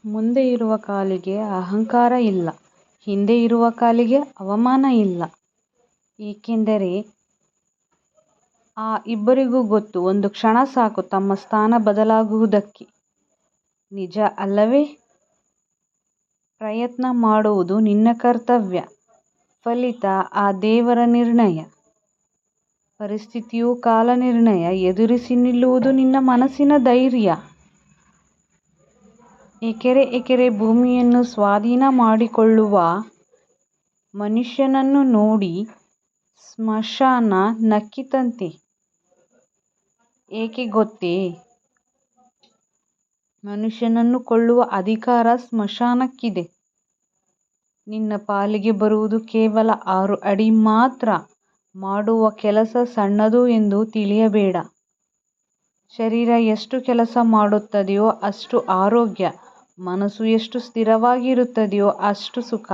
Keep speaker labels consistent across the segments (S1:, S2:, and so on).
S1: ಮುಂದೆ ಇರುವ ಕಾಲಿಗೆ ಅಹಂಕಾರ ಇಲ್ಲ, ಹಿಂದೆ ಇರುವ ಕಾಲಿಗೆ ಅವಮಾನ ಇಲ್ಲ. ಏಕೆಂದರೆ ಆ ಇಬ್ಬರಿಗೂ ಗೊತ್ತು, ಒಂದು ಕ್ಷಣ ಸಾಕು ತಮ್ಮ ಸ್ಥಾನ ಬದಲಾಗುವುದಕ್ಕೆ. ನಿಜ ಅಲ್ಲವೇ? ಪ್ರಯತ್ನ ಮಾಡುವುದು ನಿನ್ನ ಕರ್ತವ್ಯ, ಫಲಿತ ಆ ದೇವರ ನಿರ್ಣಯ. ಪರಿಸ್ಥಿತಿಯು ಕಾಲ ನಿರ್ಣಯ ಎದುರಿಸಿ ನಿಲ್ಲುವುದು ನಿನ್ನ ಮನಸ್ಸಿನ ಧೈರ್ಯ. ಎಕರೆ ಭೂಮಿಯನ್ನು ಸ್ವಾಧೀನ ಮಾಡಿಕೊಳ್ಳುವ ಮನುಷ್ಯನನ್ನು ನೋಡಿ ಸ್ಮಶಾನ ನಕ್ಕಿತಂತೆ. ಏಕೆ ಗೊತ್ತೇ? ಮನುಷ್ಯನನ್ನು ಕೊಲ್ಲುವ ಅಧಿಕಾರ ಸ್ಮಶಾನಕ್ಕಿದೆ. ನಿನ್ನ ಪಾಲಿಗೆ ಬರುವುದು ಕೇವಲ 6 ಅಡಿ ಮಾತ್ರ. ಮಾಡುವ ಕೆಲಸ ಸಣ್ಣದು ಎಂದು ತಿಳಿಯಬೇಡ. ಶರೀರ ಎಷ್ಟು ಕೆಲಸ ಮಾಡುತ್ತದೆಯೋ ಅಷ್ಟು ಆರೋಗ್ಯ, ಮನಸ್ಸು ಎಷ್ಟು ಸ್ಥಿರವಾಗಿರುತ್ತದೆಯೋ ಅಷ್ಟು ಸುಖ.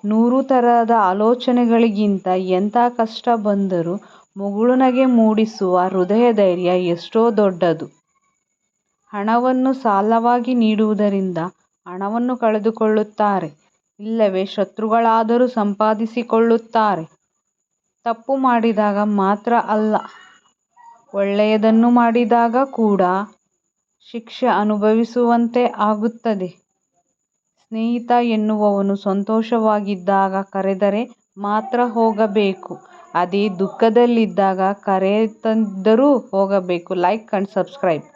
S1: 100 ತರಹದ ಆಲೋಚನೆಗಳಿಗಿಂತ ಎಂಥ ಕಷ್ಟ ಬಂದರೂ ಮುಗುಳುನಗೆ ಮೂಡಿಸುವ ಹೃದಯ ಧೈರ್ಯ ಎಷ್ಟೋ ದೊಡ್ಡದು. ಹಣವನ್ನು ಸಾಲವಾಗಿ ನೀಡುವುದರಿಂದ ಹಣವನ್ನು ಕಳೆದುಕೊಳ್ಳುತ್ತಾರೆ, ಇಲ್ಲವೇ ಶತ್ರುಗಳಾದರೂ ಸಂಪಾದಿಸಿಕೊಳ್ಳುತ್ತಾರೆ. ತಪ್ಪು ಮಾಡಿದಾಗ ಮಾತ್ರ ಅಲ್ಲ, ಒಳ್ಳೆಯದನ್ನು ಮಾಡಿದಾಗ ಕೂಡ ಶಿಕ್ಷೆ ಅನುಭವಿಸುವಂತೆ ಆಗುತ್ತದೆ. ಸ್ನೇಹಿತ ಎನ್ನುವವನು ಸಂತೋಷವಾಗಿದ್ದಾಗ ಕರೆದರೆ ಮಾತ್ರ ಹೋಗಬೇಕು, ಅದೇ ದುಃಖದಲ್ಲಿದ್ದಾಗ ಕರೆಯದಿದ್ದರೂ ಹೋಗಬೇಕು. Like and subscribe.